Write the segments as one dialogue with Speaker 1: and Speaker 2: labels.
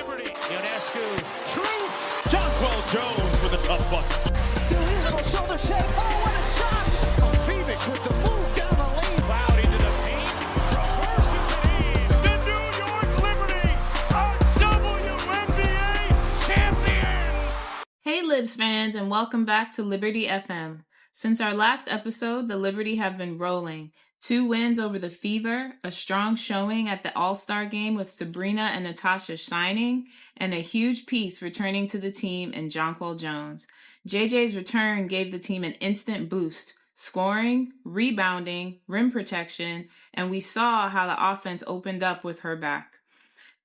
Speaker 1: Liberty. Ionescu, truth. Jonquel Jones with a tough bust.
Speaker 2: Stewie, little shoulder shake. Oh, what a shot!
Speaker 1: Fiebich with the move down the lane. Cloud into the paint. Reverses it in. The New York Liberty are WNBA champions.
Speaker 3: Hey Libs fans, and welcome back to Liberty FM. Since our last episode, the Liberty have been rolling. 2 wins over the Fever, a strong showing at the All-Star game with Sabrina and Natasha shining, and a huge piece returning to the team in Jonquel Jones. JJ's return gave the team an instant boost, scoring, rebounding, rim protection, and we saw how the offense opened up with her back.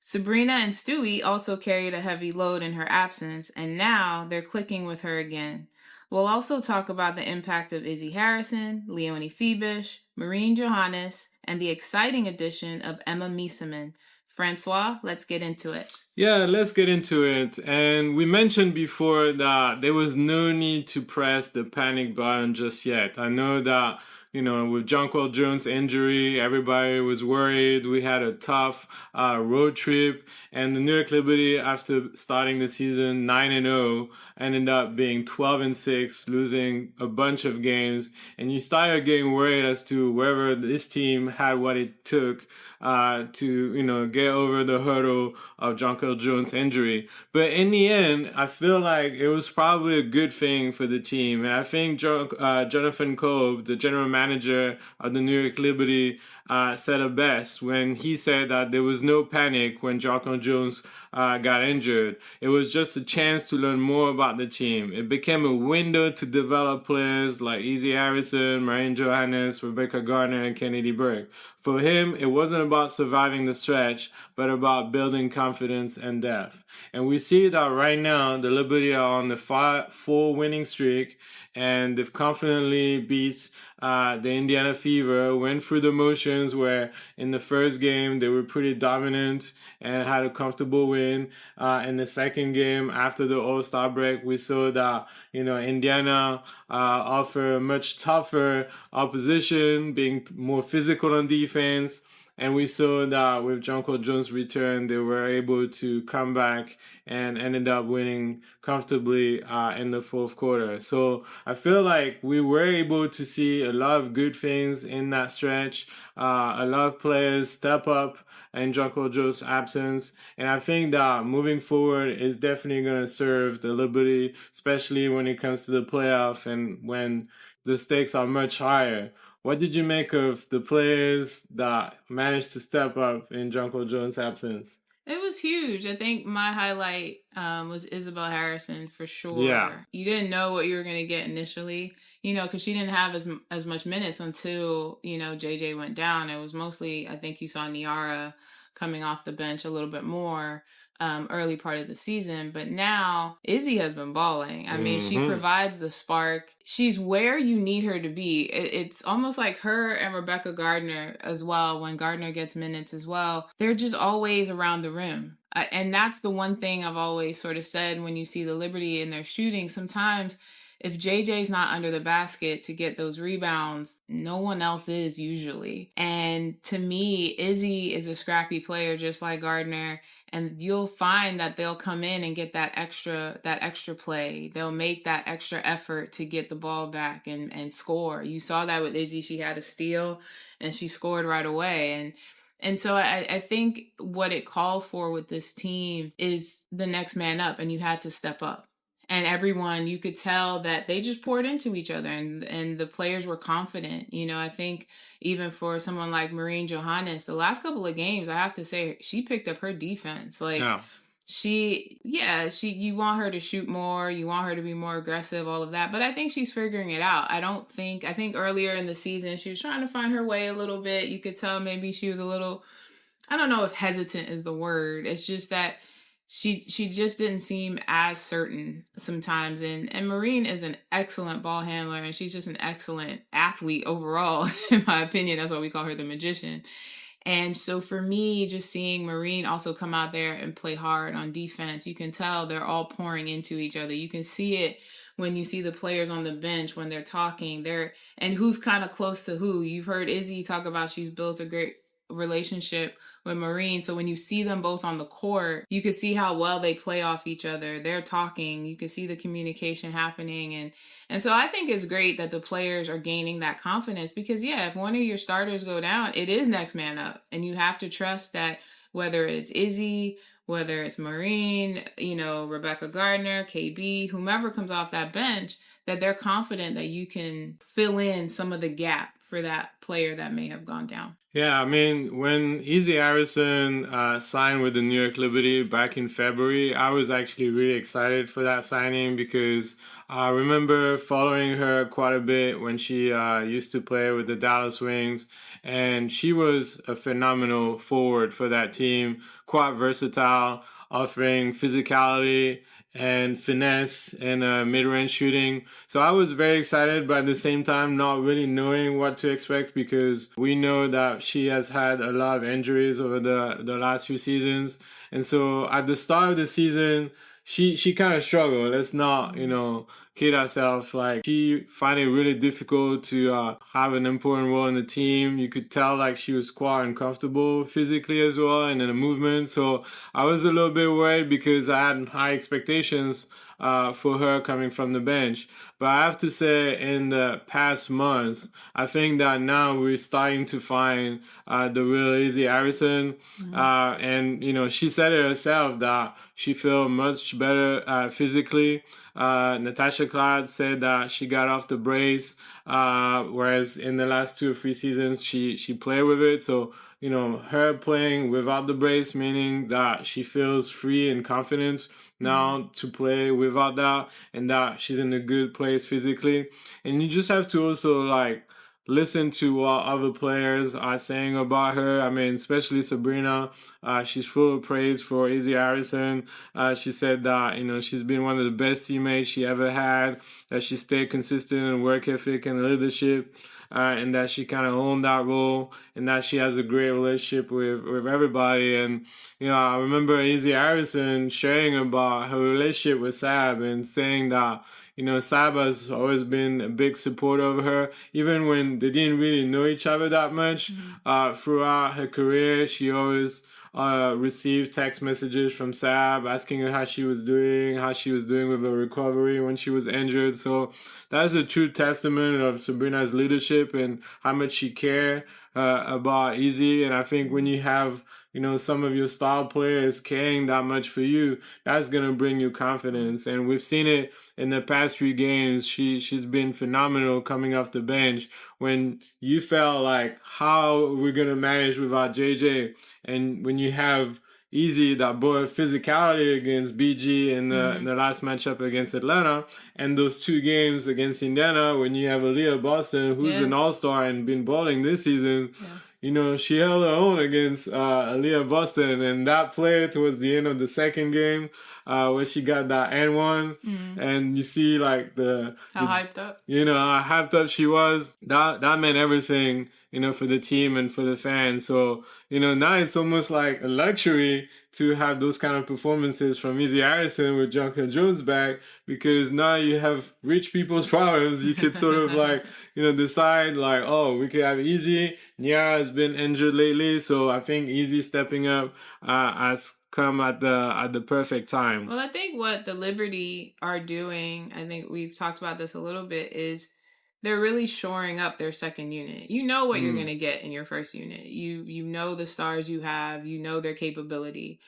Speaker 3: Sabrina and Stewie also carried a heavy load in her absence, and now they're clicking with her again. We'll also talk about the impact of Izzy Harrison, Leonie Fiebich, Johannès, and the exciting addition of Emma Meesseman. François, let's get into it.
Speaker 4: Yeah, let's get into it. And we mentioned before that there was no need to press the panic button just yet. I know that, with Jonquel Jones' injury, everybody was worried. We had a tough road trip. And the New York Liberty, after starting the season 9-0, ended up being 12-6, losing a bunch of games. And you started getting worried as to whether this team had what it took to get over the hurdle of Jonquel Jones' injury. But in the end, I feel like it was probably a good thing for the team. And I think Jonathan Kolb, the general manager of the New York Liberty, said it best when he said that there was no panic when Jonquel Jones got injured. It was just a chance to learn more about the team. It became a window to develop players like Izzy Harrison, Johannès, Rebecca Gardner, and Kennedy Burke. For him, it wasn't about surviving the stretch, but about building confidence and depth. And we see that right now, the Liberty are on the 4 winning streak, and they've confidently beat the Indiana Fever, went through the motions where in the first game they were pretty dominant and had a comfortable win. In the second game, after the All-Star break, we saw that, Indiana offer much tougher opposition, being more physical on defense. And we saw that with Jonquel Jones' return, they were able to come back and ended up winning comfortably in the fourth quarter. So I feel like we were able to see a lot of good things in that stretch. A lot of players step up in Jonquel Jones' absence. And I think that moving forward is definitely going to serve the Liberty, especially when it comes to the playoff and when the stakes are much higher. What did you make of the players that managed to step up in Jonquel Jones' absence?
Speaker 3: It was huge. I think my highlight was Isabel Harrison for sure.
Speaker 4: Yeah.
Speaker 3: You didn't know what you were going to get initially, because she didn't have as much minutes until, JJ went down. It was mostly, I think you saw Niara coming off the bench a little bit more early part of the season. But now Izzy has been balling. I mean, she provides the spark. She's where you need her to be. It's almost like her and Rebecca Gardner as well. When Gardner gets minutes as well, they're just always around the rim. And that's the one thing I've always sort of said when you see the Liberty and their shooting. Sometimes if JJ's not under the basket to get those rebounds, no one else is usually. And to me, Izzy is a scrappy player just like Gardner. And you'll find that they'll come in and get that extra play. They'll make that extra effort to get the ball back and score. You saw that with Izzy. She had a steal and she scored right away. And so I think what it called for with this team is the next man up, and you had to step up. And everyone, you could tell that they just poured into each other and the players were confident. I think even for someone like Johannès, the last couple of games, I have to say, she picked up her defense. You want her to shoot more, you want her to be more aggressive, all of that. But I think she's figuring it out. I think earlier in the season, she was trying to find her way a little bit. You could tell maybe she was a little, I don't know if hesitant is the word. It's just that she just didn't seem as certain sometimes. And Maureen is an excellent ball handler, and she's just an excellent athlete overall, in my opinion. That's why we call her the magician. And so for me, just seeing Maureen also come out there and play hard on defense, you can tell they're all pouring into each other. You can see it when you see the players on the bench, when they're talking, and who's kind of close to who. You've heard Izzy talk about she's built a great relationship with Marine. So when you see them both on the court, you can see how well they play off each other. They're talking. You can see the communication happening. And so I think it's great that the players are gaining that confidence because, yeah, if one of your starters go down, it is next man up. And you have to trust that whether it's Izzy, whether it's Marine, Rebecca Gardner, KB, whomever comes off that bench, that they're confident that you can fill in some of the gap for that player that may have gone down.
Speaker 4: Yeah, I mean, when Izzy Harrison signed with the New York Liberty back in February, I was actually really excited for that signing because I remember following her quite a bit when she used to play with the Dallas Wings, and she was a phenomenal forward for that team, quite versatile, offering physicality and finesse and mid-range shooting. So I was very excited, but at the same time not really knowing what to expect because we know that she has had a lot of injuries over the last few seasons. And so at the start of the season, she kind of struggled. Let's not, kid ourselves. Like, she found it really difficult to have an important role in the team. You could tell like she was quite uncomfortable physically as well and in the movement. So I was a little bit worried because I had high expectations for her coming from the bench. But I have to say, in the past months, I think that now we're starting to find the real Izzy Harrison. And, she said it herself that she felt much better physically. Natasha Cloud said that she got off the brace, whereas in the last 2 or 3 seasons, she played with it. So, her playing without the brace, meaning that she feels free and confident now to play without that and that she's in a good place physically. And you just have to also listen to what other players are saying about her. I mean, especially Sabrina. She's full of praise for Izzy Harrison. She said that, she's been one of the best teammates she ever had, that she stayed consistent in work ethic and leadership, and that she kind of owned that role, and that she has a great relationship with everybody. And, I remember Izzy Harrison sharing about her relationship with Sab and saying that, Sab has always been a big supporter of her, even when they didn't really know each other that much. Throughout her career, she always received text messages from Sab asking her how she was doing with her recovery when she was injured. So that's a true testament of Sabrina's leadership and how much she cared about Izzy. And I think when you have some of your star players caring that much for you, that's going to bring you confidence. And we've seen it in the past few games. She's been phenomenal coming off the bench when you felt like, how are we going to manage without JJ? And when you have Izzy that brought physicality against BG in the last matchup against Atlanta, and those 2 games against Indiana when you have Aaliyah Boston, who's an all-star and been balling this season. She held her own against Aaliyah Boston, and that play towards the end of the second game where she got that N1, and you see how
Speaker 3: hyped up.
Speaker 4: How hyped up she was. That meant everything, for the team and for the fans. So, now it's almost like a luxury to have those kind of performances from Izzy Harrison with Jonquel Jones back, because now you have rich people's problems. You could sort of decide we could have Izzy. Niara has been injured lately, so I think Izzy stepping up has come at the perfect time.
Speaker 3: Well, I think what the Liberty are doing, I think we've talked about this a little bit, is they're really shoring up their second unit. You know what you're going to get in your first unit. You know the stars you have, their capability.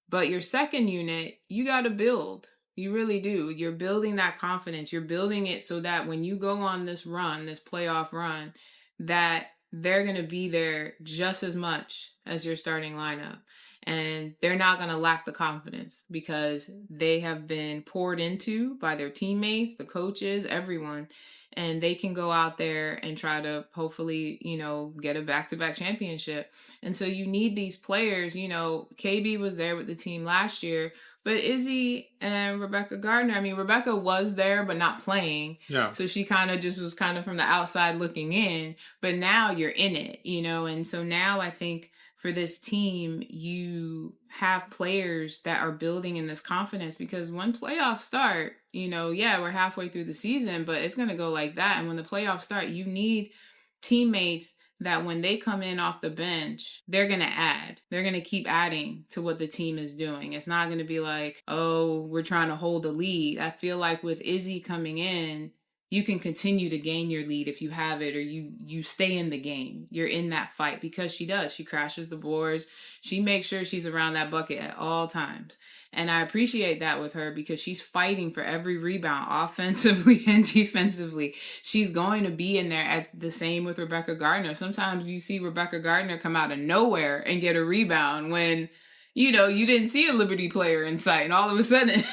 Speaker 3: But your second unit, you got to build. You really do. You're building that confidence. You're building it so that when you go on this run, this playoff run, that they're going to be there just as much as your starting lineup. And they're not going to lack the confidence because they have been poured into by their teammates, the coaches, everyone. And they can go out there and try to hopefully, get a back-to-back championship. And so you need these players. KB was there with the team last year, but Izzy and Rebecca Gardner, Rebecca was there, but not playing.
Speaker 4: Yeah.
Speaker 3: So she kind of just was kind of from the outside looking in, but now you're in it, and so now I think for this team, you have players that are building in this confidence, because when playoffs start, we're halfway through the season, but it's going to go like that. And when the playoffs start, you need teammates that when they come in off the bench, they're going to add. They're going to keep adding to what the team is doing. It's not going to be like, oh, we're trying to hold a lead. I feel like with Izzy coming in, you can continue to gain your lead if you have it, or you stay in the game. You're in that fight, because she does. She crashes the boards. She makes sure she's around that bucket at all times. And I appreciate that with her, because she's fighting for every rebound, offensively and defensively. She's going to be in there. At the same with Rebecca Gardner. Sometimes you see Rebecca Gardner come out of nowhere and get a rebound when, you didn't see a Liberty player in sight, and all of a sudden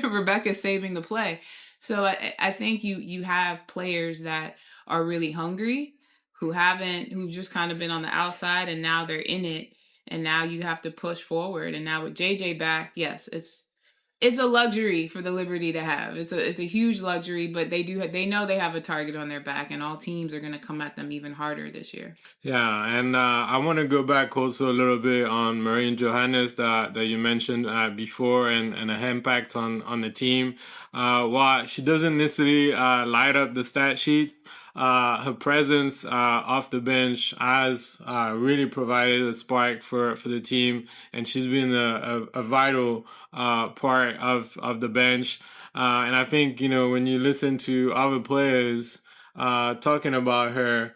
Speaker 3: Rebecca's saving the play. So I think you have players that are really hungry, who've just kind of been on the outside, and now they're in it, and now you have to push forward. And now with JJ back, yes, it's a luxury for the Liberty to have. It's a huge luxury, but they know they have a target on their back, and all teams are going to come at them even harder this year.
Speaker 4: Yeah, and I want to go back also a little bit on Marine Johannès that you mentioned before, and her impact on the team. While she doesn't necessarily light up the stat sheet, her presence off the bench has really provided a spark for the team, and she's been a vital part of the bench. And I think, when you listen to other players talking about her,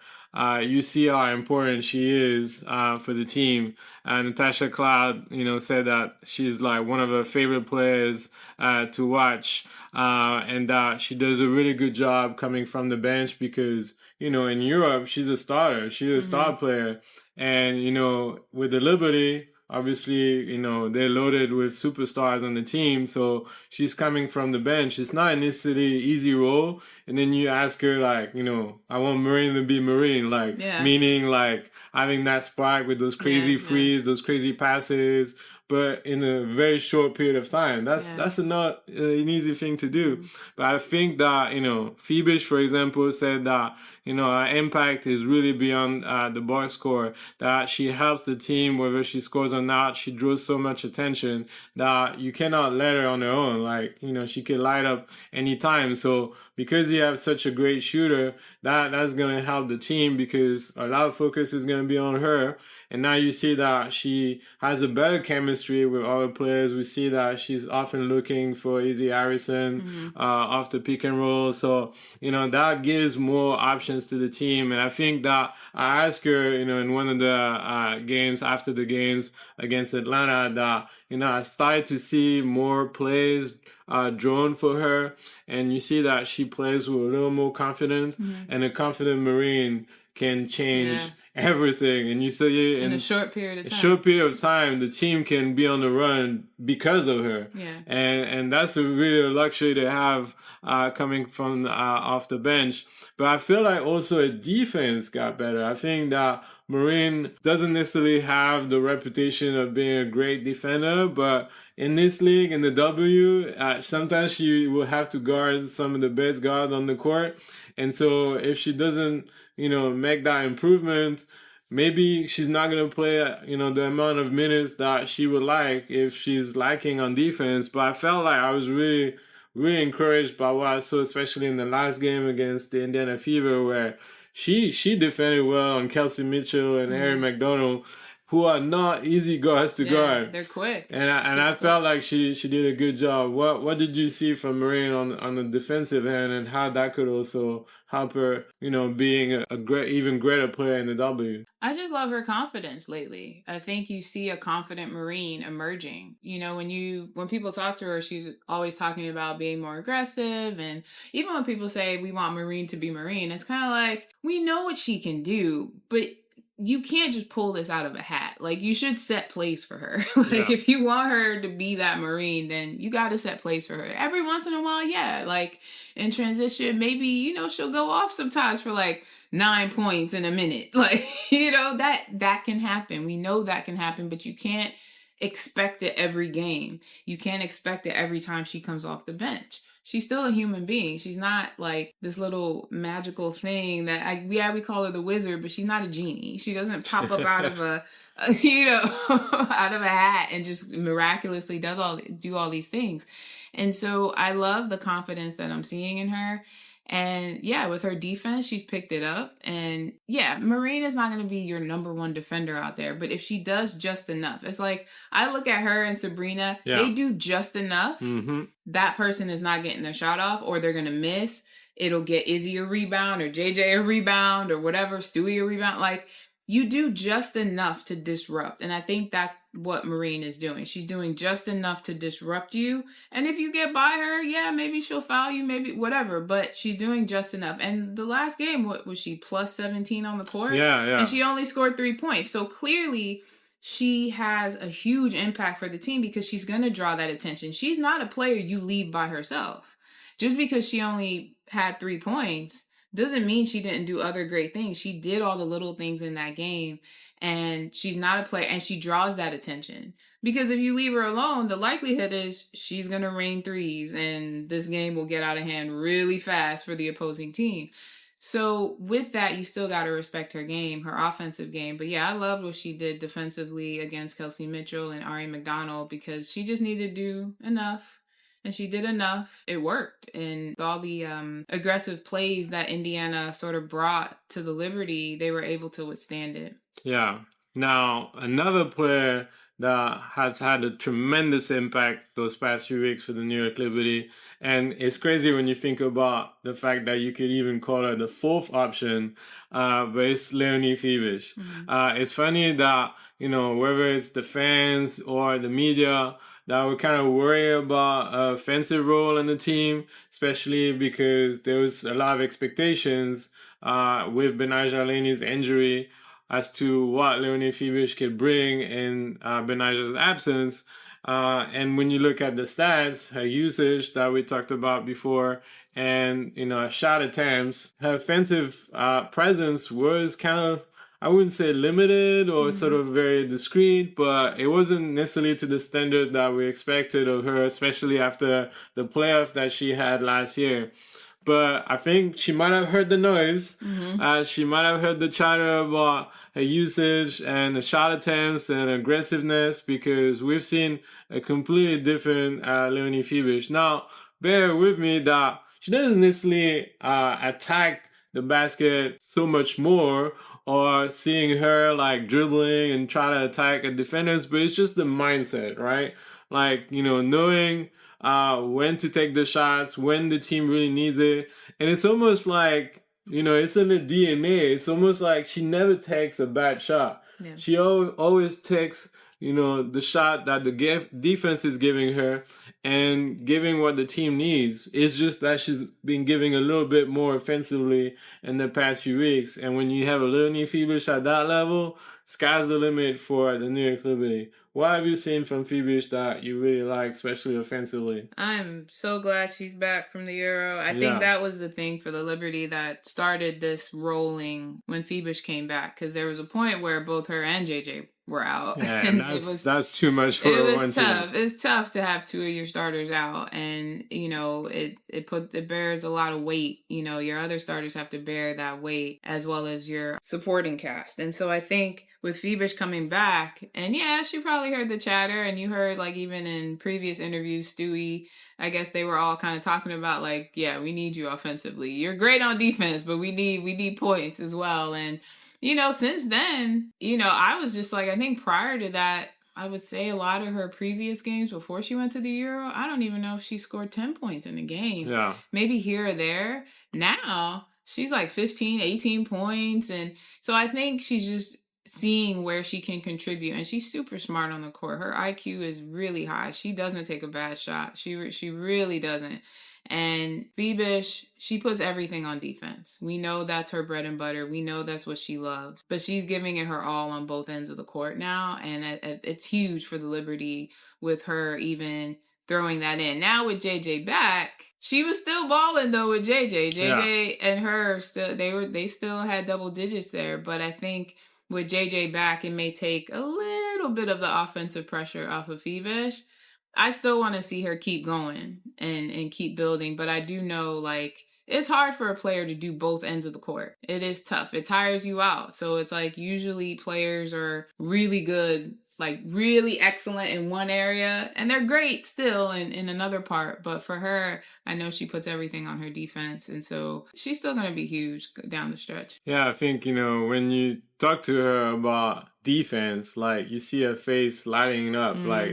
Speaker 4: you see how important she is for the team. Natasha Cloud, said that she's like one of her favorite players to watch, and that she does a really good job coming from the bench, because, in Europe, she's a starter. She's a star player. And, with the Liberty, obviously, they're loaded with superstars on the team, so she's coming from the bench. It's not necessarily an easy role. And then you ask her, like, I want Marine to be Marine, meaning, like, having that spark with those crazy frees, those crazy passes, but in a very short period of time. That's not an easy thing to do. But I think that, Fiebich, for example, said that, her impact is really beyond the box score, that she helps the team, whether she scores or not. She draws so much attention that you cannot let her on her own. Like, she can light up anytime. So because you have such a great shooter, that's going to help the team, because a lot of focus is going to be on her. And now you see that she has a better chemistry with other players. We see that she's often looking for Izzy Harrison off the pick and roll. So, that gives more options to the team. And I think that I asked her, in one of the games, after the games against Atlanta, that, I started to see more plays drawn for her. And you see that she plays with a little more confidence. And a confident Marine can change everything. And you see
Speaker 3: in a short period of time.
Speaker 4: The team can be on the run because of her. And that's a really luxury to have coming from off the bench. But I feel like also a defense got better. I think that Marine doesn't necessarily have the reputation of being a great defender, but in this league, in the W, sometimes she will have to guard some of the best guards on the court. And so if she doesn't, make that improvement, maybe she's not going to play, the amount of minutes that she would like if she's lacking on defense. But I felt like I was really, really encouraged by what I saw, especially in the last game against the Indiana Fever, where she defended well on Kelsey Mitchell and Harry McDonald, who are not easy guards to guard.
Speaker 3: They're quick.
Speaker 4: And I felt like she did a good job. What did you see from Marine on the defensive end, and how that could also help her, being a great, even greater player in the W?
Speaker 3: I just love her confidence lately. I think you see a confident Marine emerging. When people talk to her, she's always talking about being more aggressive. And even when people say we want Marine to be Marine, it's kind of like, we know what she can do, but you can't just pull this out of a hat. Like, you should set plays for her. If you want her to be that Marine, then you got to set plays for her. Every once in a while, like in transition, maybe, she'll go off sometimes for like 9 points in a minute. That can happen. We know that can happen, but you can't expect it every game. You can't expect it every time she comes off the bench. She's still a human being. She's not like this little magical thing that we call her the wizard, but she's not a genie. She doesn't pop up out of out of a hat and just miraculously do all these things. And so I love the confidence that I'm seeing in her. And yeah, with her defense, she's picked it up. And yeah, Marina's not going to be your number one defender out there. But if she does just enough, it's like I look at her and Sabrina, they do just enough.
Speaker 4: Mm-hmm.
Speaker 3: That person is not getting their shot off, or they're going to miss. It'll get Izzy a rebound or JJ a rebound or whatever, Stewie a rebound. Like, you do just enough to disrupt. And I think that's what Marine is doing. She's doing just enough to disrupt you. And if you get by her, yeah, maybe she'll foul you, maybe whatever. But she's doing just enough. And the last game, what was she, plus 17 on the court?
Speaker 4: Yeah.
Speaker 3: And she only scored 3 points. So clearly she has a huge impact for the team because she's going to draw that attention. She's not a player you leave by herself. Just because she only had 3 points doesn't mean she didn't do other great things. She did all the little things in that game, and she's not a player, and she draws that attention. Because if you leave her alone, the likelihood is she's going to rain threes, and this game will get out of hand really fast for the opposing team. So with that, you still got to respect her game, her offensive game. But yeah, I loved what she did defensively against Kelsey Mitchell and Ari McDonald because she just needed to do enough. And she did enough. It worked. And all the aggressive plays that Indiana sort of brought to the Liberty, they were able to withstand it.
Speaker 4: Yeah. Now, another player that has had a tremendous impact those past few weeks for the New York Liberty. And it's crazy when you think about the fact that you could even call her the fourth option, but it's Leonie Fiebich. Mm-hmm. It's funny that, whether it's the fans or the media, that we kind of worry about a offensive role in the team, especially because there was a lot of expectations with Betnijah Laney's injury as to what Leonie Fiebich could bring in Betnijah's absence. And when you look at the stats, her usage that we talked about before, and, shot attempts, her offensive presence was kind of, I wouldn't say limited or sort of very discreet, but it wasn't necessarily to the standard that we expected of her, especially after the playoff that she had last year. But I think she might have heard the noise. Mm-hmm. She might have heard the chatter about her usage and the shot attempts and aggressiveness, because we've seen a completely different Leonie Fiebich. Now, bear with me that she doesn't necessarily attack the basket so much more, or seeing her like dribbling and try to attack a defenders, but it's just the mindset, right? Like, knowing when to take the shots, when the team really needs it. And it's almost like, it's in the DNA. It's almost like she never takes a bad shot. Yeah. She always takes, the shot that the defense is giving her and giving what the team needs. It's just that she's been giving a little bit more offensively in the past few weeks. And when you have a Leonie Fiebich at that level, sky's the limit for the New York Liberty. What have you seen from Fiebich that you really like, especially offensively?
Speaker 3: I'm so glad she's back from the Euro. I think that was the thing for the Liberty that started this rolling when Fiebich came back, because there was a point where both her and JJ were out.
Speaker 4: Yeah, and that's too much for one team.
Speaker 3: It's tough to have two of your starters out, and it bears a lot of weight. Your other starters have to bear that weight as well as your supporting cast. And so I think with Fiebich coming back, and yeah, she probably heard the chatter, and you heard like even in previous interviews, Stewie, I guess they were all kind of talking about like, yeah, we need you offensively. You're great on defense, but we need points as well. And since then, I was just like, I think prior to that, I would say a lot of her previous games before she went to the Euro, I don't even know if she scored 10 points in a game.
Speaker 4: Yeah.
Speaker 3: Maybe here or there. Now, she's like 15, 18 points. And so I think she's just seeing where she can contribute. And she's super smart on the court. Her IQ is really high. She doesn't take a bad shot. She really doesn't. And Fiebich, she puts everything on defense. We know that's her bread and butter. We know that's what she loves. But she's giving it her all on both ends of the court now. And it's huge for the Liberty with her even throwing that in. Now with JJ back, she was still balling though with JJ. JJ and her they still had double digits there. But I think with JJ back, it may take a little bit of the offensive pressure off of Fiebich. I still want to see her keep going and keep building, but I do know like it's hard for a player to do both ends of the court. It is tough. It tires you out. So it's like usually players are really good like really excellent in one area, and they're great still in another part. But for her, I know she puts everything on her defense, and so she's still going to be huge down the stretch.
Speaker 4: Yeah, I think, when you talk to her about defense, like you see her face lighting up. Like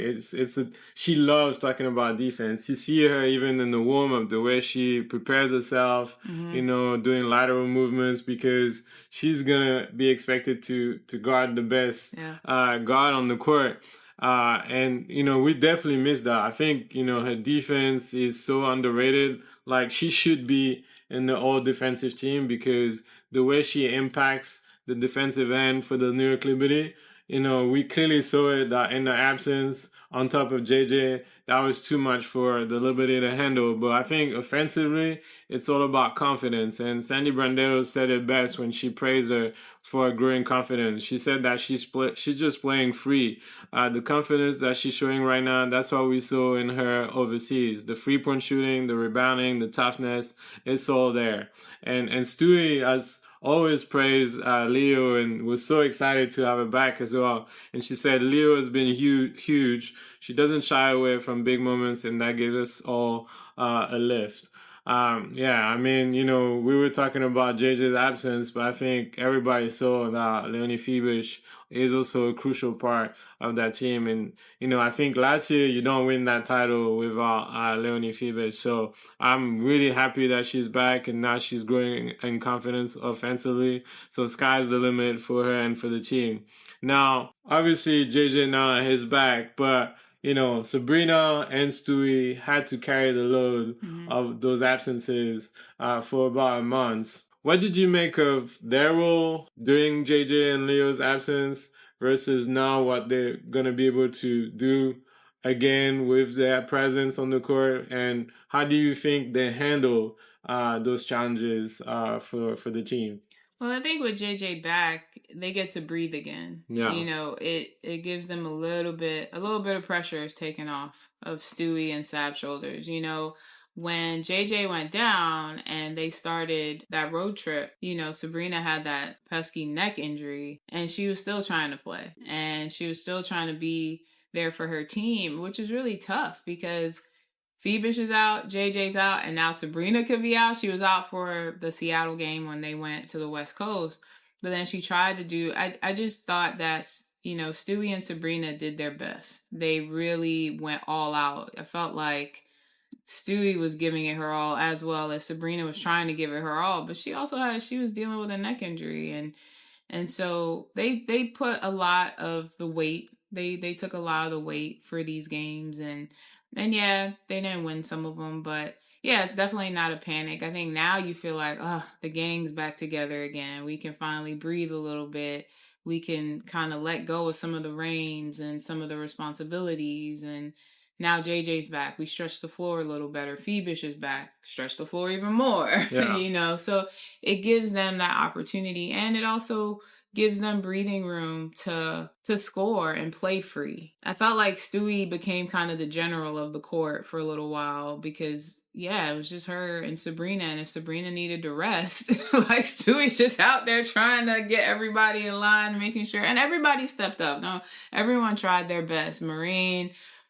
Speaker 4: she loves talking about defense. You see her even in the warm up, the way she prepares herself, doing lateral movements, because she's gonna be expected to guard the best guard on the court. And we definitely miss that. I think her defense is so underrated. Like, she should be in the all defensive team, because the way she impacts the defensive end for the New York Liberty, we clearly saw it that in the absence on top of JJ, that was too much for the Liberty to handle. But I think offensively, it's all about confidence. And Sandy Brandero said it best when she praised her for her growing confidence. She said that she's just playing free. The confidence that she's showing right now, that's what we saw in her overseas. The free-point shooting, the rebounding, the toughness, it's all there. And Stewie has always praised Leo and was so excited to have her back as well. And she said Leo has been huge. She doesn't shy away from big moments, and that gave us all a lift. We were talking about JJ's absence, but I think everybody saw that Leonie Fiebich is also a crucial part of that team. And, I think last year you don't win that title without Leonie Fiebich. So I'm really happy that she's back, and now she's growing in confidence offensively. So sky's the limit for her and for the team. Now, obviously JJ now is back, but Sabrina and Stewie had to carry the load of those absences for about a month. What did you make of their role during JJ and Leo's absence versus now what they're going to be able to do again with their presence on the court? And how do you think they handle those challenges for the team?
Speaker 3: Well, I think with JJ back, they get to breathe again.
Speaker 4: Yeah.
Speaker 3: It gives them a little bit of pressure is taken off of Stewie and Sab's shoulders. When JJ went down and they started that road trip, Sabrina had that pesky neck injury, and she was still trying to play, and she was still trying to be there for her team, which is really tough because Fiebich is out, JJ's out, and now Sabrina could be out. She was out for the Seattle game when they went to the West Coast. But then she tried to do... I just thought that, Stewie and Sabrina did their best. They really went all out. I felt like Stewie was giving it her all, as well as Sabrina was trying to give it her all. But she was dealing with a neck injury. And so they put a lot of the weight. They took a lot of the weight for these games, and yeah, they didn't win some of them, but yeah, it's definitely not a panic. I think now you feel like, the gang's back together again. We can finally breathe a little bit. We can kind of let go of some of the reins and some of the responsibilities. And now JJ's back. We stretch the floor a little better. Fiebich is back. Stretch the floor even more.
Speaker 4: Yeah.
Speaker 3: So it gives them that opportunity, and it also gives them breathing room to score and play free. I felt like Stewie became kind of the general of the court for a little while because, it was just her and Sabrina. And if Sabrina needed to rest, like Stewie's just out there trying to get everybody in line, making sure. And everybody stepped up. No, everyone tried their best. Marine,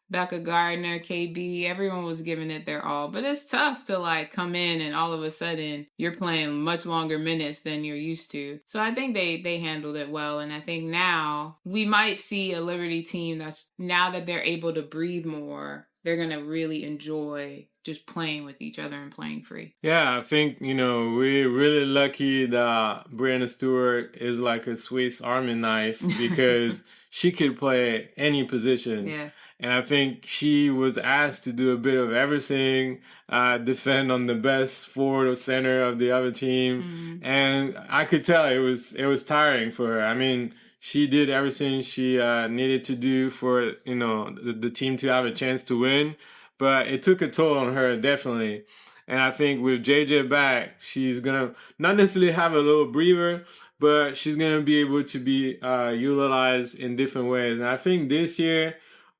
Speaker 3: Becca Gardner, KB, everyone was giving it their all. But it's tough to come in and all of a sudden you're playing much longer minutes than you're used to. So I think they handled it well. And I think now we might see a Liberty team that's, now that they're able to breathe more, they're going to really enjoy just playing with each other and playing free.
Speaker 4: Yeah, I think, we're really lucky that Breanna Stewart is like a Swiss Army knife because she could play any position.
Speaker 3: Yeah.
Speaker 4: And I think she was asked to do a bit of everything, defend on the best forward or center of the other team. Mm-hmm. And I could tell it was tiring for her. I mean, she did everything she needed to do for, the team to have a chance to win. But it took a toll on her, definitely. And I think with JJ back, she's going to not necessarily have a little breather, but she's going to be able to be utilized in different ways. And I think this year,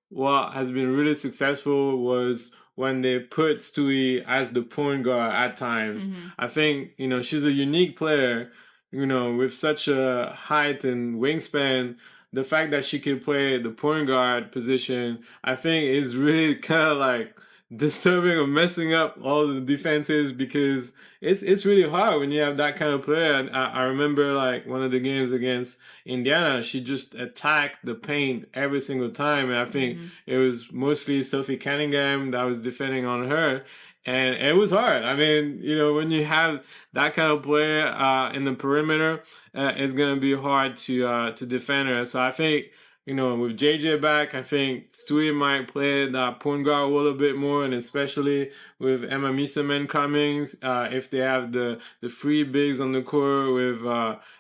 Speaker 4: what has been really successful was when they put Stewie as the point guard at times. Mm-hmm. I think, she's a unique player, with such a height and wingspan the fact that she could play the point guard position, I think is really kind of like disturbing or messing up all the defenses, because it's really hard when you have that kind of player. And I remember like one of the games against Indiana, she just attacked the paint every single time, and I think it was mostly Sophie Cunningham that was defending on her. And it was hard. I mean, when you have that kind of player in the perimeter, it's going to be hard to defend her. So I think, with JJ back, I think Stewie might play that point guard a little bit more, and especially with Emma Meesseman coming, if they have the three bigs on the court with,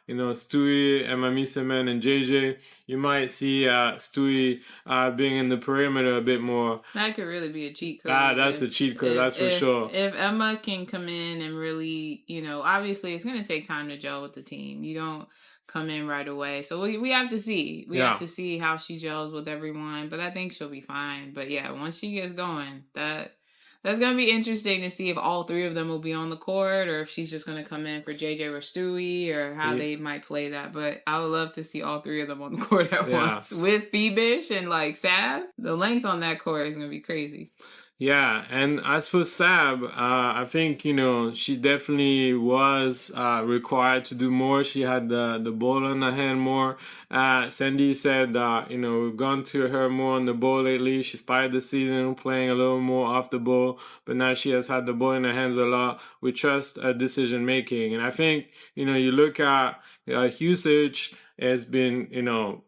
Speaker 4: Stewie, Emma Meesseman, and JJ, you might see Stewie being in the perimeter a bit more.
Speaker 3: That could really be a cheat code.
Speaker 4: That's a cheat code, that's for sure.
Speaker 3: If Emma can come in and really, obviously it's going to take time to gel with the team. You don't come in right away. So we have to see. We have to see how she gels with everyone. But I think she'll be fine. But yeah, once she gets going, that's going to be interesting to see if all three of them will be on the court, or if she's just going to come in for JJ or Stewie, or how they might play that. But I would love to see all three of them on the court at once. With Fiebich and like Sab, the length on that court is going to be crazy.
Speaker 4: Yeah, and as for Sab, I think, she definitely was required to do more. She had the ball in her hand more. Sandy said that, we've gone to her more on the ball lately. She started the season playing a little more off the ball, but now she has had the ball in her hands a lot. We trust her decision making. And I think, you look at usage has been,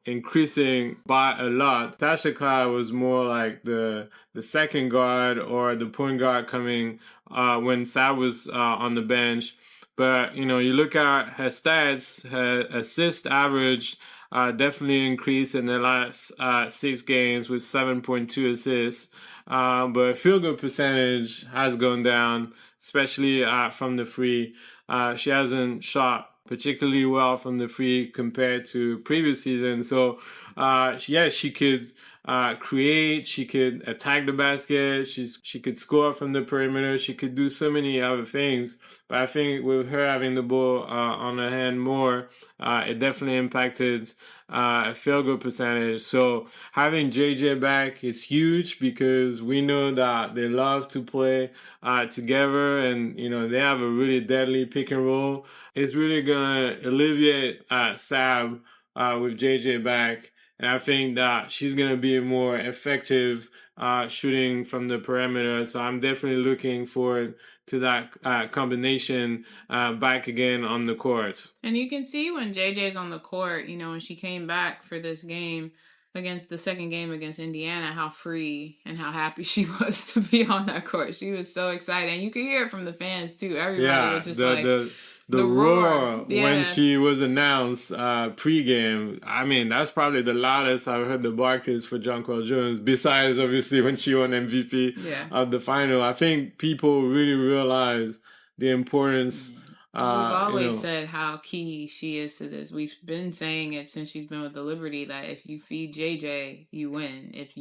Speaker 4: increasing by a lot. Tasha Clyde was more like the second guard or the point guard coming when Sab was on the bench. But, you look at her stats, her assist average definitely increased in the last 6 games with 7.2 assists. But field goal percentage has gone down, especially from the free. She hasn't shot particularly well from the free compared to previous seasons. So, she could create, she could attack the basket, she could score from the perimeter, she could do so many other things. But I think with her having the ball on her hand more, it definitely impacted field goal percentage. So having JJ back is huge, because we know that they love to play together, and they have a really deadly pick and roll. It's really gonna alleviate Sab with JJ back, and I think that she's gonna be more effective shooting from the perimeter. So I'm definitely looking forward to that combination back again on the court.
Speaker 3: And you can see when JJ's on the court, when she came back for this game against the second game against Indiana, how free and how happy she was to be on that court. She was so excited. And you could hear it from the fans too. Everybody was just
Speaker 4: the roar when she was announced pre-game. I mean, that's probably the loudest I've heard the Barclays for Jonquel Jones, besides obviously when she won MVP of the final. I think people really realize the importance.
Speaker 3: We've always said how key she is to this. We've been saying it since she's been with the Liberty, that if you feed JJ, you win. If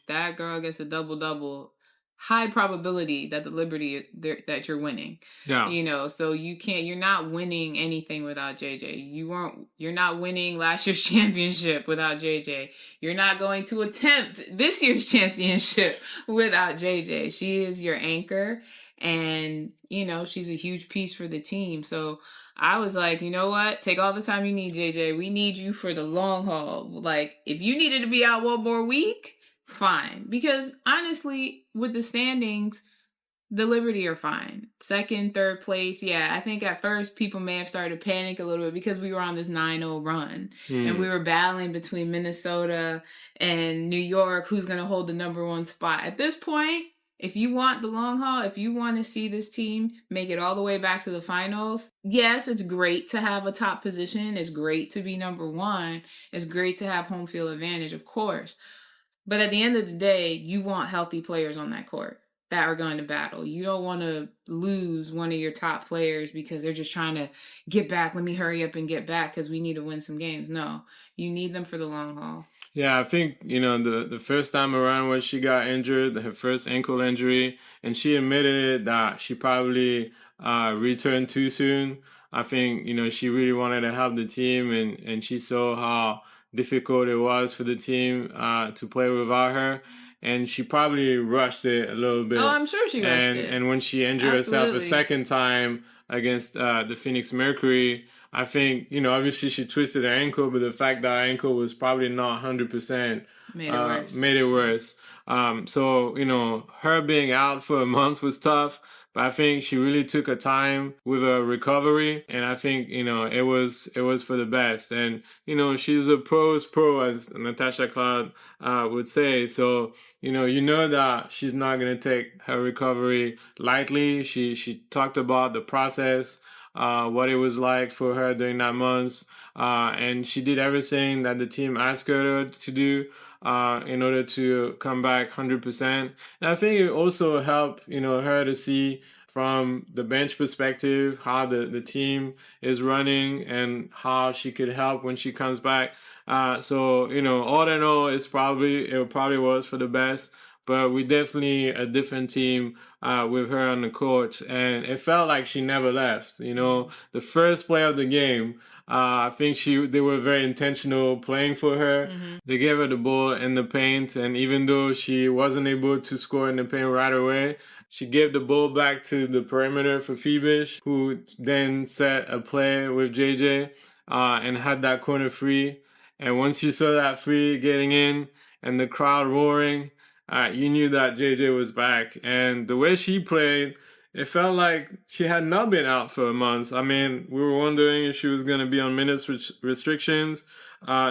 Speaker 3: that girl gets a double-double, high probability that the Liberty that you're winning. Yeah. So you're not winning anything without JJ. You're not winning last year's championship without JJ. You're not going to attempt this year's championship without JJ. She is your anchor, and she's a huge piece for the team. So I was like, you know what? Take all the time you need, JJ. We need you for the long haul. Like, if you needed to be out one more week, fine. Because honestly, with the standings, the Liberty are fine. Second, third place. Yeah, I think at first people may have started to panic a little bit because we were on this 9-0 run. And we were battling between Minnesota and New York, who's going to hold the number 1 spot. At this point, if you want the long haul, if you want to see this team make it all the way back to the finals, yes, it's great to have a top position. It's great to be number 1. It's great to have home field advantage, of course. But at the end of the day, you want healthy players on that court that are going to battle. You don't want to lose one of your top players because they're just trying to get back. Let me hurry up and get back because we need to win some games. No, you need them for the long haul.
Speaker 4: Yeah, I think, the first time around when she got injured, her first ankle injury, and she admitted that she probably returned too soon. I think, she really wanted to help the team, and she saw how difficult it was for the team to play without her. And she probably rushed it a little bit.
Speaker 3: Oh, I'm sure she rushed it.
Speaker 4: And when she injured herself a second time against the Phoenix Mercury, I think, obviously she twisted her ankle, but the fact that her ankle was probably not 100% made it worse. So, her being out for a month was tough. But I think she really took her time with her recovery, and I think it was for the best. And she's a pro's pro, as Natasha Cloud would say. So you know that she's not gonna take her recovery lightly. She talked about the process, what it was like for her during that month, and she did everything that the team asked her to do in order to come back 100%. And I think it also helped, her to see from the bench perspective how the team is running and how she could help when she comes back. So all in all, it probably was for the best. But we definitely a different team with her on the court, and it felt like she never left. The first play of the game, I think they were very intentional playing for her. Mm-hmm. They gave her the ball in the paint, and even though she wasn't able to score in the paint right away, she gave the ball back to the perimeter for Fiebich, who then set a play with JJ and had that corner free. And once you saw that free getting in and the crowd roaring, you knew that JJ was back. And the way she played, it felt like she had not been out for a month. I mean, we were wondering if she was going to be on minutes restrictions.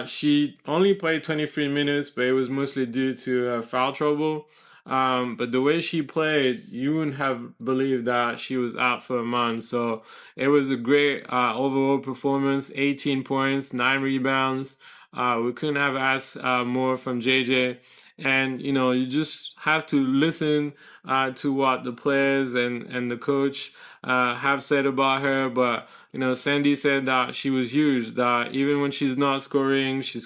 Speaker 4: She only played 23 minutes, but it was mostly due to foul trouble. But the way she played, you wouldn't have believed that she was out for a month. So it was a great overall performance, 18 points, 9 rebounds. We couldn't have asked more from JJ. And, you just have to listen to what the players and the coach have said about her. But, Sandy said that she was huge, that even when she's not scoring, she's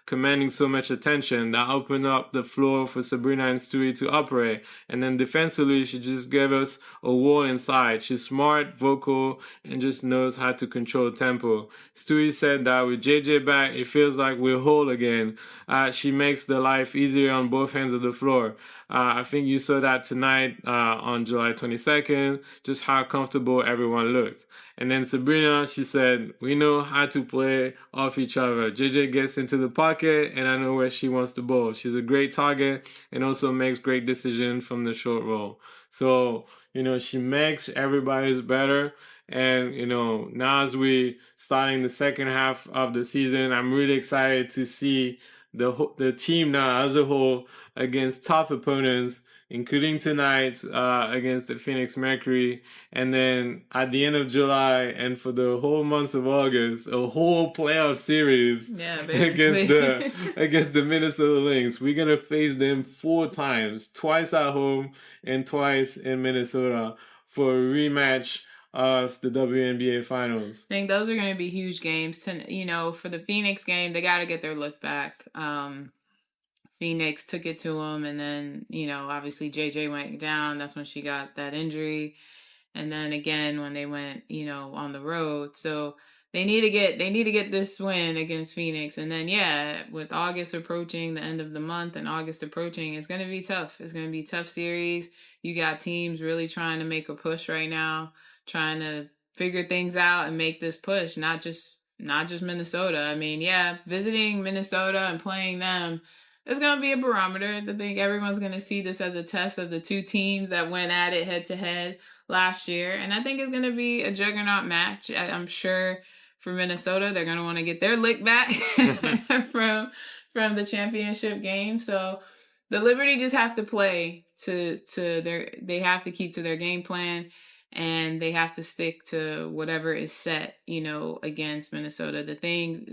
Speaker 4: commanding so much attention. That opened up the floor for Sabrina and Stewie to operate. And then defensively, she just gave us a wall inside. She's smart, vocal, and just knows how to control tempo. Stewie said that with JJ back, it feels like we're whole again. She makes the life easier on both ends of the floor. I think you saw that tonight on July 22nd, just how comfortable everyone looked. And then Sabrina, she said, we know how to play off each other. JJ gets into the pocket, and I know where she wants the ball. She's a great target and also makes great decisions from the short roll. So, she makes everybody's better. And, now as we starting the second half of the season, I'm really excited to see the team now as a whole against tough opponents, including tonight against the Phoenix Mercury. And then at the end of July and for the whole month of August, a whole playoff series against the Minnesota Lynx. We're going to face them 4 times, twice at home and twice in Minnesota for a rematch of the WNBA Finals.
Speaker 3: I think those are going to be huge games. For the Phoenix game, they got to get their look back. Phoenix took it to them, and then, obviously JJ went down. That's when she got that injury. And then again, when they went, on the road. So they need to get this win against Phoenix. And then, with August approaching, the end of the month and August approaching, it's going to be tough. It's going to be a tough series. You got teams really trying to make a push right now, trying to figure things out and make this push, not just Minnesota. I mean, visiting Minnesota and playing them, it's going to be a barometer. I think everyone's going to see this as a test of the two teams that went at it head-to-head last year. And I think it's going to be a juggernaut match. I'm sure for Minnesota, they're going to want to get their lick back from the championship game. So the Liberty just have to play they have to keep to their game plan. And they have to stick to whatever is set, against Minnesota.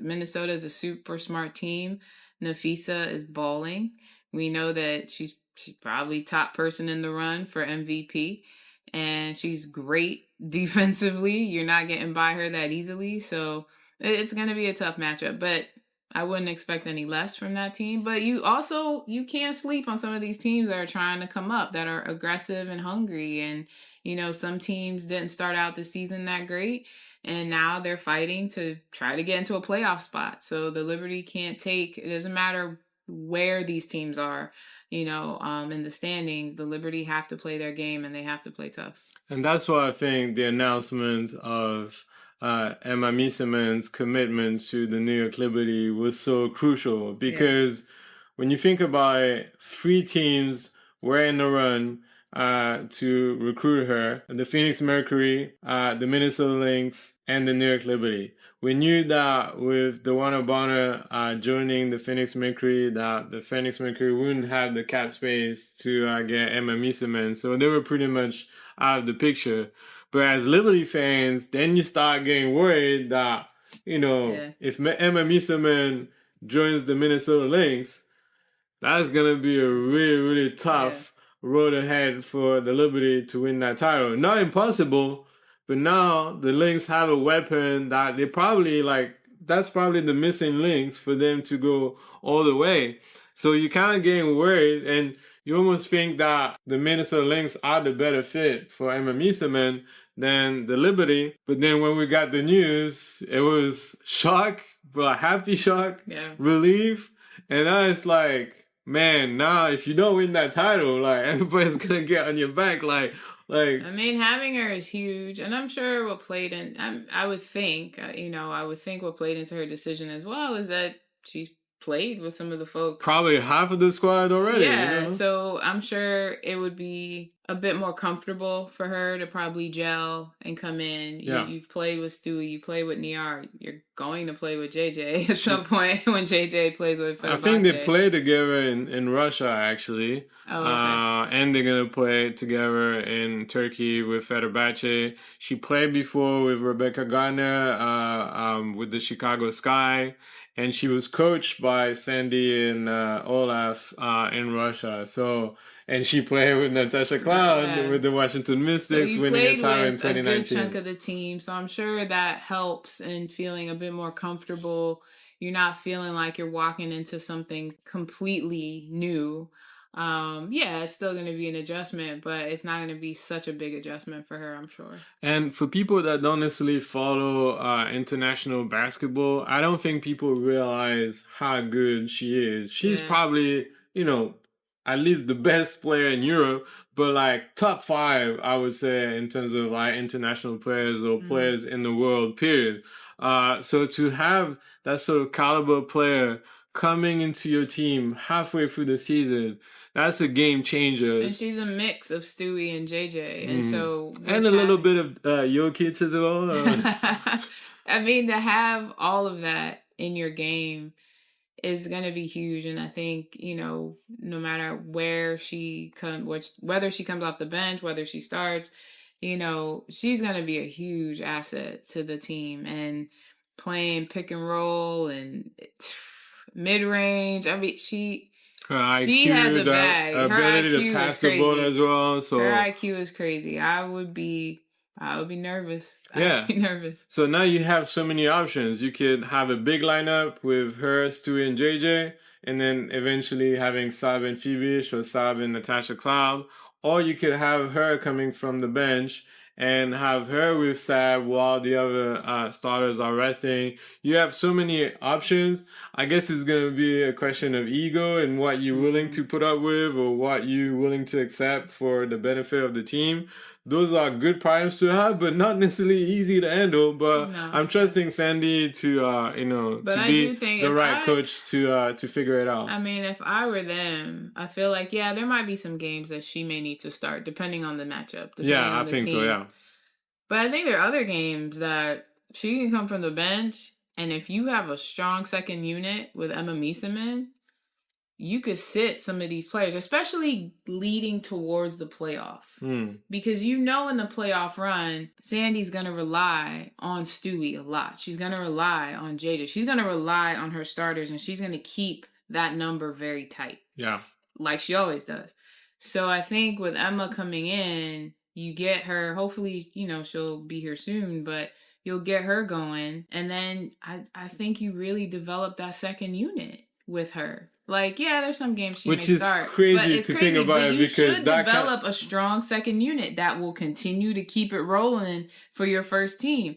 Speaker 3: Minnesota is a super smart team. Nafisa is balling. We know that she's probably top person in the run for MVP. And she's great defensively. You're not getting by her that easily. So it's going to be a tough matchup. But I wouldn't expect any less from that team. But you can't sleep on some of these teams that are trying to come up, that are aggressive and hungry. And, some teams didn't start out the season that great. And now they're fighting to try to get into a playoff spot. So the Liberty it doesn't matter where these teams are, in the standings, the Liberty have to play their game and they have to play tough.
Speaker 4: And that's why I think the announcement of Emma Meesseman's commitment to the New York Liberty was so crucial, because when you think about it, 3 teams were in the run to recruit her: the Phoenix Mercury, the Minnesota Lynx, and the New York Liberty. We knew that with DeWanna Bonner joining the Phoenix Mercury, that the Phoenix Mercury wouldn't have the cap space to get Emma Meesseman, so they were pretty much out of the picture. But as Liberty fans, then you start getting worried that, if Emma Meesseman joins the Minnesota Lynx, that's going to be a really, really tough road ahead for the Liberty to win that title. Not impossible, but now the Lynx have a weapon that they probably that's probably the missing links for them to go all the way. So you kind of getting worried, and you almost think that the Minnesota Lynx are the better fit for Emma Meesseman than the Liberty. But then when we got the news, it was shock, but happy shock, relief. And now it's like, man, now if you don't win that title, everybody's going to get on your back. I
Speaker 3: mean, having her is huge, and I'm sure what played in, I would think what played into her decision as well is that she's played with some of the folks.
Speaker 4: Probably half of the squad already.
Speaker 3: Yeah, so I'm sure it would be a bit more comfortable for her to probably gel and come in.
Speaker 4: Yeah.
Speaker 3: You've played with Stewie, you play with Niar, you're going to play with JJ at some point when JJ plays with Fenerbahce.
Speaker 4: I think they play together in Russia, actually.
Speaker 3: Oh, okay.
Speaker 4: And they're going to play together in Turkey with Fenerbahce. She played before with Rebecca Gardner with the Chicago Sky. And she was coached by Sandy and Olaf in Russia. So, and she played with Natasha Cloud with the Washington Mystics, winning a title in 2019.
Speaker 3: A good chunk of the team, so I'm sure that helps in feeling a bit more comfortable. You're not feeling like you're walking into something completely new. It's still going to be an adjustment, but it's not going to be such a big adjustment for her, I'm sure.
Speaker 4: And for people that don't necessarily follow international basketball, I don't think people realize how good she is. She's probably, at least the best player in Europe, but top 5, I would say, in terms of international players or players in the world, period. So to have that sort of caliber player coming into your team halfway through the season, that's a game changer.
Speaker 3: And she's a mix of Stewie and JJ. And so...
Speaker 4: And a little bit of Jokic as well.
Speaker 3: I mean, to have all of that in your game is going to be huge. And I think, no matter where whether she comes off the bench, whether she starts, she's going to be a huge asset to the team. And playing pick and roll and mid-range, I mean, she has a bag. Her
Speaker 4: ability
Speaker 3: IQ
Speaker 4: to pass
Speaker 3: is crazy.
Speaker 4: the ball as well. So
Speaker 3: her IQ is crazy. I would be nervous.
Speaker 4: Yeah.
Speaker 3: I'd be nervous.
Speaker 4: So now you have so many options. You could have a big lineup with her, Stewie, and JJ, and then eventually having Sab and Fiebich or Sab and Natasha Cloud. Or you could have her coming from the bench and have her with Sab while the other starters are resting. You have so many options. I guess it's going to be a question of ego and what you're willing to put up with or what you're willing to accept for the benefit of the team. Those are good problems to have, but not necessarily easy to handle. But no. I'm trusting Sandy to to be the right coach to figure it out.
Speaker 3: I mean, if I were them, I feel like there might be some games that she may need to start depending on the matchup.
Speaker 4: Yeah, I think so. Yeah,
Speaker 3: but I think there are other games that she can come from the bench, and if you have a strong second unit with Emma Meesseman, you could sit some of these players, especially leading towards the playoff. Because in the playoff run, Sandy's going to rely on Stewie a lot. She's going to rely on JJ. She's going to rely on her starters, and she's going to keep that number very tight.
Speaker 4: Yeah.
Speaker 3: Like she always does. So I think with Emma coming in, you get her, hopefully, she'll be here soon, but you'll get her going. And then I think you really develop that second unit with her. Like, yeah, there's some games she
Speaker 4: Which
Speaker 3: may
Speaker 4: is
Speaker 3: start,
Speaker 4: crazy
Speaker 3: but it's
Speaker 4: to
Speaker 3: crazy.
Speaker 4: think about
Speaker 3: But
Speaker 4: it,
Speaker 3: you
Speaker 4: because
Speaker 3: should
Speaker 4: that
Speaker 3: develop a strong second unit that will continue to keep it rolling for your first team.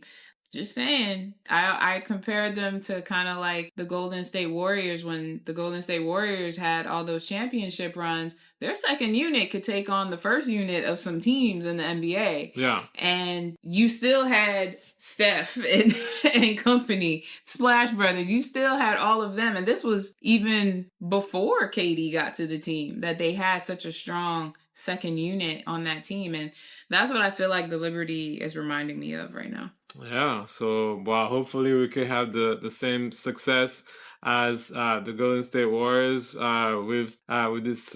Speaker 3: Just saying, I compared them to kind of like the Golden State Warriors. When the Golden State Warriors had all those championship runs, their second unit could take on the first unit of some teams in the NBA.
Speaker 4: Yeah.
Speaker 3: And you still had Steph and company, Splash Brothers. You still had all of them. And this was even before KD got to the team, that they had such a strong second unit on that team. And that's what I feel like the Liberty is reminding me of right now.
Speaker 4: Yeah, so well, hopefully we can have the same success as the Golden State Warriors with this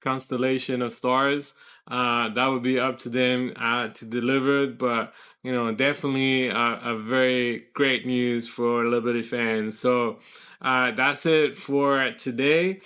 Speaker 4: constellation of stars. That would be up to them to deliver, but definitely a very great news for Liberty fans. So that's it for today.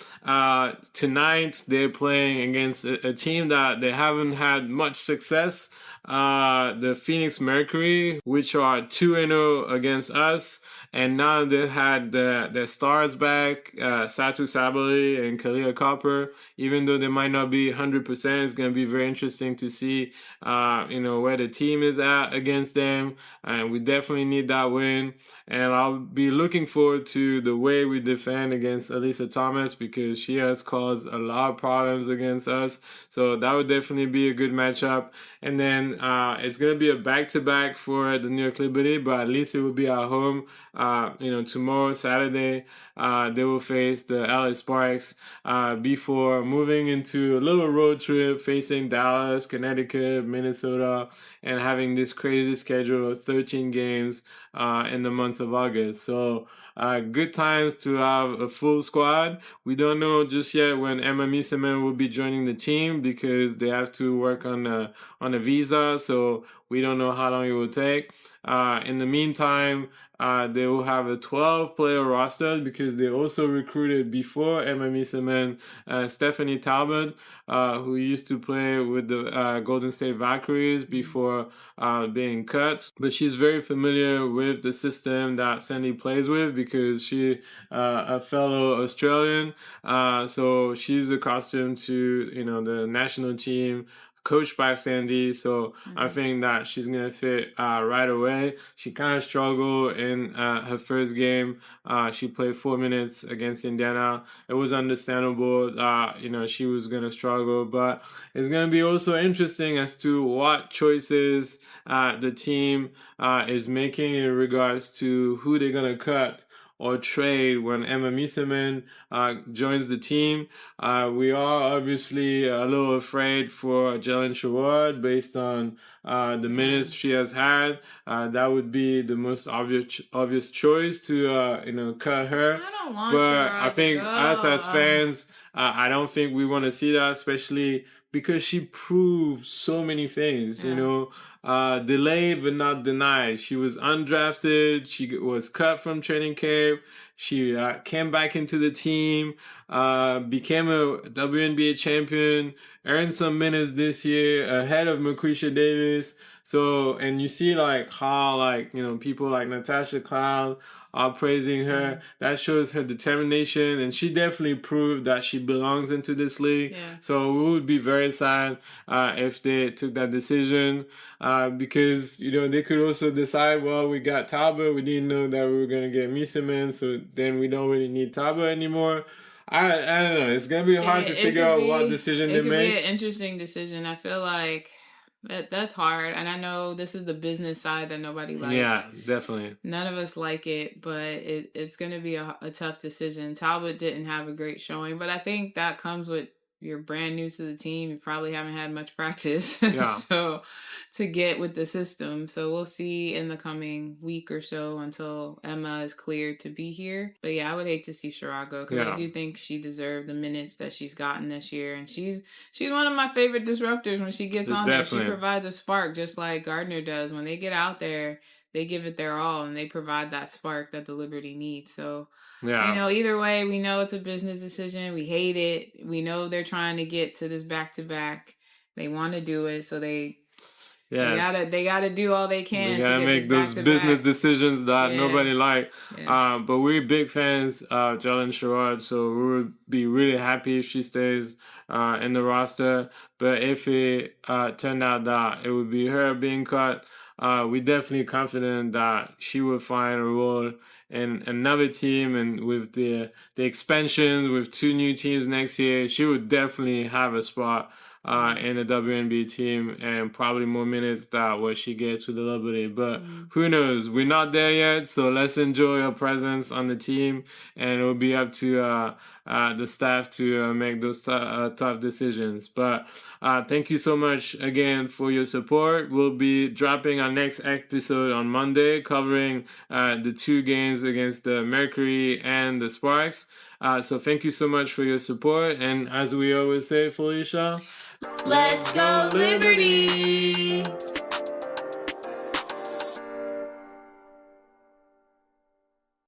Speaker 4: Tonight they're playing against a team that they haven't had much success. The Phoenix Mercury, which are 2-0 against us, and now they had their stars back, Satu Sabali and Kalia Copper. Even though they might not be 100%, it's going to be very interesting to see, where the team is at against them. And we definitely need that win. And I'll be looking forward to the way we defend against Alyssa Thomas, because she has caused a lot of problems against us. So that would definitely be a good matchup. And then it's going to be a back-to-back for the New York Liberty, but at least it will be at home. Tomorrow, Saturday, they will face the LA Sparks before moving into a little road trip facing Dallas, Connecticut, Minnesota, and having this crazy schedule of 13 games in the months of August. So good times to have a full squad. We don't know just yet when Emma Meesseman will be joining the team, because they have to work on a visa, so we don't know how long it will take. In the meantime, they will have a 12-player roster, because they also recruited before Emma Meesseman Stephanie Talbot, who used to play with the Golden State Valkyries before being cut. But she's very familiar with the system that Sandy plays with, because she's a fellow Australian. So she's accustomed to the national team, coached by Sandy, so I think that she's going to fit right away. She kind of struggled in her first game. She played 4 minutes against Indiana. It was understandable, she was going to struggle, but it's going to be also interesting as to what choices the team is making in regards to who they're going to cut or trade when Emma Meesseman joins the team. We are obviously a little afraid for Jalen Sherrod based on the minutes she has had. That would be the most obvious choice to cut her.
Speaker 3: I don't want
Speaker 4: But
Speaker 3: Sherrod
Speaker 4: I think
Speaker 3: to go.
Speaker 4: us as fans, I don't think we want to see that, especially because she proved so many things, delayed but not denied. She was undrafted. She was cut from training camp. She came back into the team, became a WNBA champion, earned some minutes this year ahead of Marquisha Davis. So, and you see how people like Natasha Cloud are praising her. That shows her determination, and she definitely proved that she belongs into this league.
Speaker 3: Yeah.
Speaker 4: So we would be very sad if they took that decision, because they could also decide, well, we got Talbot, we didn't know that we were going to get Meesseman, so then we don't really need Talbot anymore. I don't know. It's gonna be hard to figure out what decision they make.
Speaker 3: It could be an interesting decision. I feel like that's hard, and I know this is the business side that nobody likes.
Speaker 4: Yeah, definitely.
Speaker 3: None of us like it, but it's going to be a tough decision. Talbot didn't have a great showing, but I think that comes with you're brand new to the team. You probably haven't had much practice.
Speaker 4: Yeah.
Speaker 3: So to get with the system. So we'll see in the coming week or so until Emma is cleared to be here. But yeah, I would hate to see Sherrod go, because I do think she deserved the minutes that she's gotten this year. And she's one of my favorite disruptors when she gets on there. She provides a spark just like Gardner does. When they get out there, they give it their all, and they provide that spark that the Liberty needs. So, either way, we know it's a business decision. We hate it. We know they're trying to get to this back-to-back. They want to do it, so they
Speaker 4: Yes.
Speaker 3: They gotta do all they can.
Speaker 4: They
Speaker 3: to
Speaker 4: gotta
Speaker 3: get
Speaker 4: make
Speaker 3: this
Speaker 4: those business
Speaker 3: back-to-back.
Speaker 4: decisions that
Speaker 3: Yeah.
Speaker 4: nobody like.
Speaker 3: Yeah.
Speaker 4: But we're big fans of Jalen Sherrod, so we would be really happy if she stays in the roster. But if it turned out that it would be her being cut, we're definitely confident that she will find a role in another team, and with the expansion with 2 new teams next year, she would definitely have a spot in the WNBA team, and probably more minutes than what she gets with the Liberty. But who knows? We're not there yet, so let's enjoy her presence on the team, and it'll be up to the staff to make those tough decisions. But thank you so much again for your support. We'll be dropping our next episode on Monday, covering the 2 games against the Mercury and the Sparks. So thank you so much for your support, and as we always say, Felicia,
Speaker 3: Let's go Liberty!